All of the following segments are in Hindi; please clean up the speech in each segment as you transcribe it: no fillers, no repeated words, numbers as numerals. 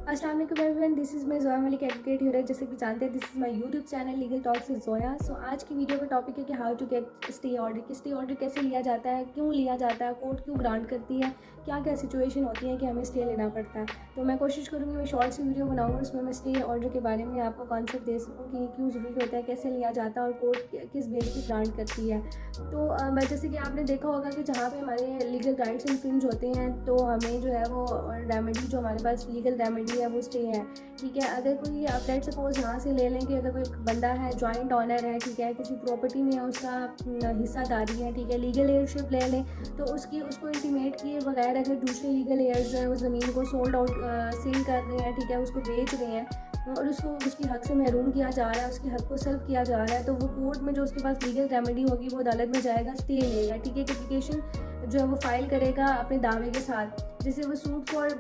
अस्सलाम वालेकुम everyone, this is my Zoya Malik advocate ह्यूरर। जैसे कि जानते हैं, this is my YouTube channel legal talks with Zoya. So आज की वीडियो का टॉपिक है कि how to get stay order, कि स्टे ऑर्डर कैसे लिया जाता है, क्यों लिया जाता है, कोर्ट क्यों ग्रांट करती है, क्या क्या सिचुएशन होती है कि हमें स्टे लेना पड़ता है। तो मैं कोशिश करूँगी मैं शॉर्ट सी वीडियो बनाऊँ, उसमें मैं स्टे ऑर्डर के बारे में आपको कॉन्सेप्ट दे सकूँ कि क्यों ज़रूरी होता है, कैसे लिया जाता है और कोर्ट किस बेस पर ग्रांट करती है। तो मैं जैसे कि आपने देखा होगा कि जहाँ पे हमारे लीगल राइट्स इन्फ्रिंज होते हैं तो हमें जो है वो रेमेडी, जो हमारे पास लीगल रेमेडी है वो स्टे है। ठीक है, अगर कोई आप लेट सपोज यहाँ से ले लें कि अगर कोई बंदा है, जॉइंट ऑनर है, ठीक है, किसी प्रॉपर्टी में उसका हिस्सादारी है, ठीक है, लीगल एयरशिप ले लें तो उसको इंटीमेट किए बगैर अगर दूसरे लीगल एयर्स जो है उस ज़मीन को सोल्ड आउट सेल कर रहे हैं, ठीक है, उसको बेच रहे हैं और उसको उसकी हक से महरूम किया जा रहा है, उसके हक को सल्ब किया जा रहा है, तो वो कोर्ट में जो उसके पास लीगल रेमेडी होगी वो अदालत में जाएगा, स्टे लेगा। ठीक है, एप्लीकेशन जो है वो फाइल करेगा अपने दावे के साथ। जैसे वो suit for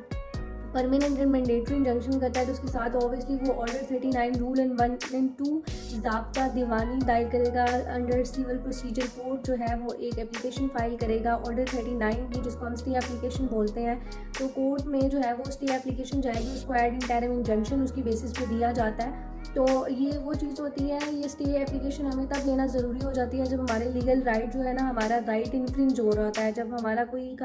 permanent and mandatory injunction करता है तो उसके साथ ऑब्वियसली वो ऑर्डर 39 रूल एंड 1 एंड 2 ज़ाब्ता दीवानी दायर करेगा अंडर सिविल प्रोसीजर कोड, जो है वो एक एप्लीकेशन फाइल करेगा ऑर्डर 39 की, जिसको हम स्टे एप्लीकेशन बोलते हैं। तो कोर्ट में जो है वो स्टे एप्लीकेशन जाएगी, उसको एड इंटरिम इंजंक्शन उसकी बेसिस पे दिया जाता है। तो ये वो चीज़ होती है, ये स्टे एप्लीकेशन हमें तब लेना ज़रूरी हो जाती है जब हमारे लीगल राइट जो है ना, हमारा राइट इन्फ्रिंज हो रहा होता है, जब हमारा कोई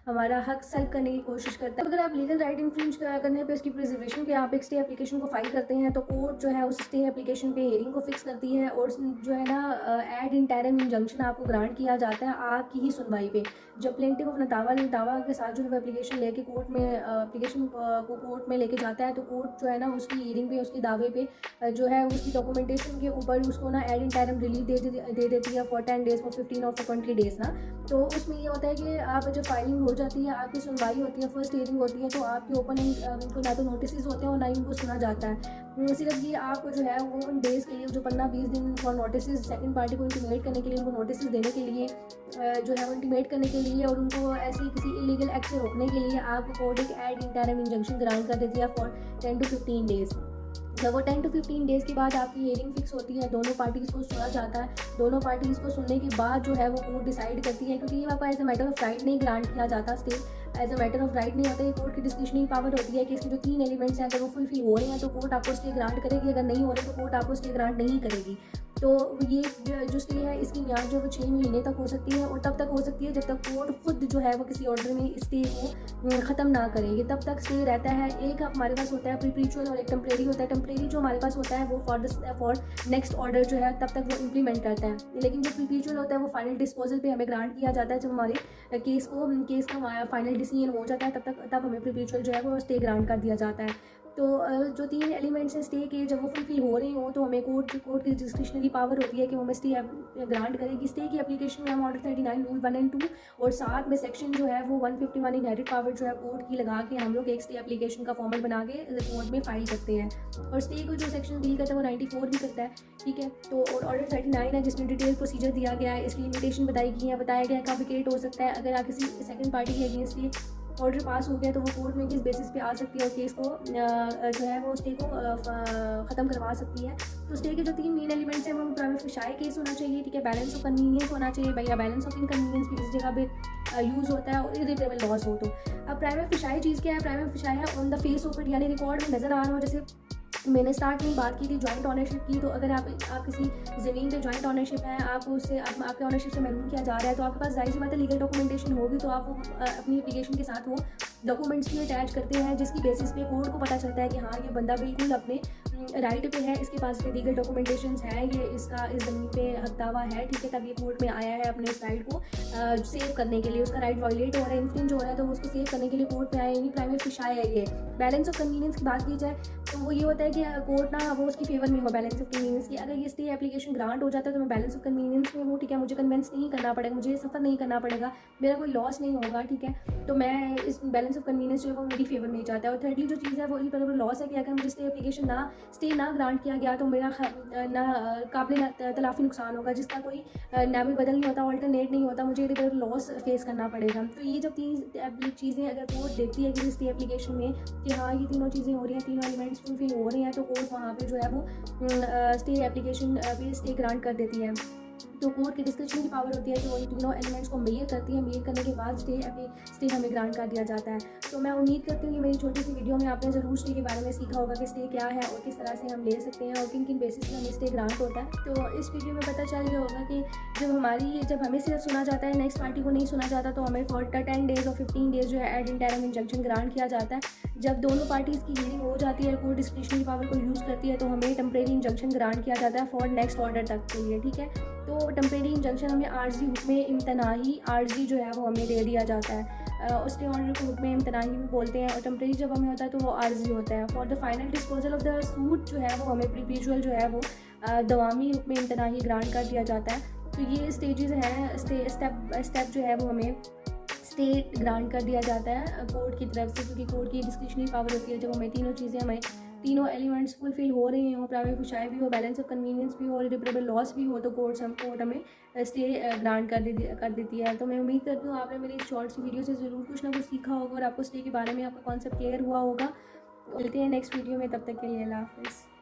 हमारा हक सल्ब करने की कोशिश करता है। अगर आप लीगल राइट इन्फ्रिंज करने पे उसकी प्रिजर्वेशन पे आप एक स्टे एप्लीकेशन को फाइल करते हैं तो कोर्ट जो है उस स्टे एप्लीकेशन पे हियरिंग को फिक्स करती है और जो है ना एड इंटरिम इंजंक्शन आपको ग्रांट किया जाता है आपकी ही सुनवाई पे। जब प्लेंटिफ अपना दावा के साथ जो है एप्लीकेशन लेके कोर्ट में एप्लीकेशन को कोर्ट में लेके जाता है तो कोर्ट जो है ना उसकी हियरिंग पे, उसके दावे पे जो है उसकी डॉक्यूमेंटेशन के ऊपर उसको ना एड इंटरिम रिलीफ दे देती है फॉर 10 डेज़, फॉर 15 और फॉर 20 डेज़ ना। तो उसमें ये होता है कि आप जब फाइलिंग हो जाती है, आपकी सुनवाई होती है, फर्स्ट हियरिंग होती है, तो आपके ओपनिंग उनको ना तो नोटिस होते हैं और ना ही उनको सुना जाता है। सिर्फ ये आपको जो है वो उन डेज़ के लिए जो 15-20 दिन फॉर नोटिस सेकंड पार्टी को इंटीमेट करने के लिए, उनको नोटिस देने के लिए जो है वो इंटीमेट करने के लिए और उनको ऐसे किसी इलीगल एक्ट से रोकने के लिए आपको कोर्ट एक एड इंटरिम इंजंक्शन ग्रांट कर देती है फॉर 10 to 15 डेज़। जब वो 10 to 15 डेज़ के बाद आपकी हियरिंग फिक्स होती है, दोनों पार्टीज़ को सुना जाता है। दोनों पार्टीज़ को सुनने के बाद जो है वो कोर्ट डिसाइड करती है, क्योंकि ये आपका as a matter of right नहीं ग्रांट किया जाता, stay as a matter of right नहीं होता, ये कोर्ट की डिस्क्रिशनरी पावर होती है कि इसके जो 3 एलिमेंट्स हैं अगर वो फुलफिल हो रहे हैं तो कोर्ट आपको स्टे ग्रांट करेगी, अगर नहीं हो रहे तो कोर्ट आपको स्टे ग्रांट नहीं करेगी। तो ये जो स्टे है इसकी म्याद जो है वो 6 महीने तक हो सकती है और तब तक हो सकती है जब तक कोर्ट खुद जो है वो किसी ऑर्डर में स्टे को ख़त्म ना करेगी, तब तक स्टे रहता है। एक हमारे पास होता है प्रीप्रीचुअल और एक टेम्परेरी होता है। टेम्परेरी जो हमारे पास होता है वो फॉर नेक्स्ट ऑर्डर जो है तब तक वो इम्प्लीमेंट करता है, लेकिन जो प्रीप्रीचुअल होता है वो फाइनल डिस्पोजल पे हमें ग्रांट किया जाता है। जब हमारे केस का फाइनल डिसीजन हो जाता है तब हमें प्रीप्रीचुअल जो है वो स्टे ग्रांट कर दिया जाता है। तो जो 3 एलिमेंट्स हैं स्टे के, जब वो फुलफिल हो रही हो तो हमें कोर्ट की डिस्क्रिशनरी पावर होती है कि वो हमें स्टे ग्रांट करेगी। स्टे की एप्लीकेशन में हम ऑर्डर 39 रूल 1 एंड 2 और साथ में सेक्शन जो है वो 151 इनहेरिट पावर जो है कोर्ट की लगा के हम लोग एक स्टे एप्लीकेशन का फॉर्मेट बना के कोर्ट में फाइल करते हैं। और स्टे को जो सेक्शन डील करता है वो 94 भी करता है। ठीक है, तो और ऑर्डर 39 है जिसमें डिटेल प्रोसीजर दिया गया है, इसकी लिमिटेशन बताई गई है, बताया गया है कब विकेट हो सकता है अगर आप किसी सेकंड पार्टी के अगेंस्ट ये ऑर्डर पास हो गया तो वो कोर्ट में किस बेसिस पे आ सकती है और केस को जो है वो स्टे को ख़त्म करवा सकती है। तो स्टे के जो 3 मेन एलिमेंट्स हैं वो प्राइमा फेसाई केस होना चाहिए, ठीक है, बैलेंस ऑफ कन्वीनियंस होना चाहिए भैया, बैलेंस ऑफ इनकन्वीनियंस भी किस जगह पे यूज़ होता है और इरिटेबल लॉस हो। तो अब प्राइमा फेसाई चीज़ क्या है? प्राइमा फेसाई है on the face of it, यानी रिकॉर्ड में नज़र आ रहा हो। जैसे मैंने स्टार्ट में बात की थी जॉइंट ऑनरशिप की, तो अगर आप किसी ज़मीन पे जॉइंट ऑनरशिप है, आप उससे आपके ऑनरशिप से महरूम किया जा रहा है तो आपके पास जाहिर सी बात है लीगल डॉक्यूमेंटेशन होगी, तो आप अपनी एप्लीकेशन के साथ वो डॉक्यूमेंट्स भी अटैच करते हैं जिसकी बेसिस पे कोर्ट को पता चलता है कि हाँ ये बंदा बिल्कुल अपने राइट पे है, इसके पास लीगल डॉक्यूमेंटेशन है, ये इसका इस ज़मीन पे हक दावा है। ठीक है, तब ये कोर्ट में आया है अपने उस राइट को सेव करने के लिए, उसका राइट वायलेट हो रहा है, इन्फ्रिंज हो रहा है तो उसको सेव करने के लिए कोर्ट में आया, यानी प्राइमा फेसाई है ये। बैलेंस ऑफ कन्वीनियंस की बात की जाए तो वो ये होता है कि कोर्ट ना वो उसकी फेवर में हो बैलेंस ऑफ कन्वीनियंस की। अगर ये स्टे एप्लीकेशन ग्रांट हो जाता है तो मैं बैलेंस ऑफ कन्वीनियंस में हूँ, ठीक है, मुझे कन्वेंस नहीं करना पड़ेगा, मुझे सफ़र नहीं करना पड़ेगा, मेरा कोई लॉस नहीं होगा, ठीक है, तो मैं इस बैलेंस ऑफ कन्वीनियंस जो है वो मेरी फेवर में ही जाता है। और थर्डली जो चीज़ है वो इरिटेबल लॉस है कि अगर मुझे स्टे एप्लीकेशन स्टे ना ग्रांट किया गया तो मेरा ना काबिल तलाफ़ी नुकसान होगा जिसका कोई नामिल बदल नहीं होता, ऑल्टरनेट नहीं होता, मुझे इरिटेबल लॉस फेस करना पड़ेगा। तो ये जब 3 चीज़ें अगर कोर्ट देखती है कि स्टे एप्लीकेशन में कि हाँ ये तीनों चीज़ें हो रही हैं, तीनों एलिमेंट्स फुलफिल हो रहे हैं, तो कोर्ट वहाँ पे जो है वो स्टे एप्लीकेशन पे स्टे ग्रांट कर देती है। तो कोर्ट की डिस्क्रिप्शनरी पावर होती है जो इन तीनों एलिमेंट्स को मेजर करती है। मेजर करने के बाद स्टे हमें ग्रांट कर दिया जाता है। तो मैं उम्मीद करती हूँ कि मेरी छोटी सी वीडियो में आपने ज़रूर स्टे के बारे में सीखा होगा कि स्टे क्या है और किस तरह से हम ले सकते हैं और किन किन बेसिस पर हमें स्टे ग्रांट होता है। तो इस वीडियो में पता चल गया होगा कि जब हमें सिर्फ सुना जाता है, नेक्स्ट पार्टी को नहीं सुना जाता, तो हमें फॉर 10 डेज़ और 15 डेज़ जो है एड इंटरिम इंजंक्शन ग्रांट किया जाता है। जब दोनों पार्टीज़ की हियरिंग हो जाती है, कोर्ट डिस्क्रिशनरी पावर को यूज़ करती है, तो हमें टेम्परेरी इंजंक्शन ग्रांट किया जाता है फॉर नेक्स्ट ऑर्डर तक के लिए, ठीक है। तो टेम्परेरी इंजंक्शन हमें आर्जी हुक्म इम्तनाही आर्जी जो है वो हमें दे दिया जाता है। स्टे ऑर्डर को हुक्म इम्तनाही भी बोलते हैं और टेम्परेरी जब हमें होता है तो वो आर्जी होता है। For the final disposal of the suit जो है वो हमें प्रीविजुअल जो है वो दवामी हुक्म इम्तनाही ग्रांट कर दिया जाता है। तो ये स्टेजेस हैं, स्टेप जो है वो हमें स्टेट ग्रांट कर दिया जाता है कोर्ट की तरफ से, क्योंकि कोर्ट की डिस्क्रिशनरी पावर होती है। जब हमें तीनों चीज़ें, हमें तीनों एलिमेंट्स फुलफिल हो रही हो, प्राइवेट खुशाई भी हो, बैलेंस ऑफ कन्वीनियंस भी हो और इरिपरेबल लॉस भी हो, तो कोर्ट हमें स्टे ग्रांट कर देती है। तो मैं उम्मीद करती हूँ आपने मेरी इस शॉर्ट सी वीडियो से ज़रूर कुछ ना कुछ सीखा होगा और आपको स्टे के बारे में आपका कॉन्सेप्ट क्लियर हुआ होगा। मिलते हैं नेक्स्ट वीडियो में, तब तक के लिए अल्लाह हाफ़िज़।